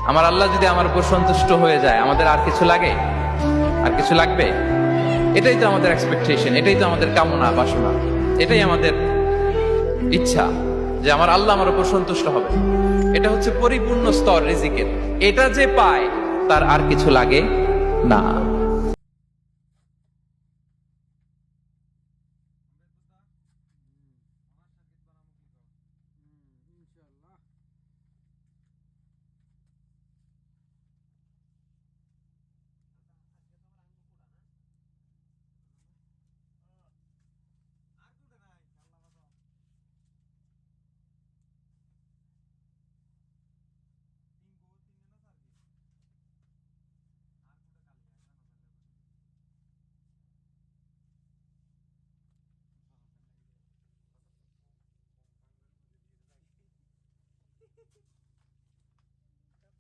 আমার আল্লাহ যদি আমার উপর সন্তুষ্ট হয়ে যায়, আমাদের আর কিছু লাগে? আর কিছু লাগবে? এটাই তো আমাদের এক্সপেকটেশন, এটাই তো আমাদের কামনা বাসনা, এটাই আমাদের ইচ্ছা যে আমার আল্লাহ আমার উপর সন্তুষ্ট হবে। এটা হচ্ছে পরিপূর্ণ স্তর রিজিকের। এটা যে পায় তার আর কিছু লাগে না।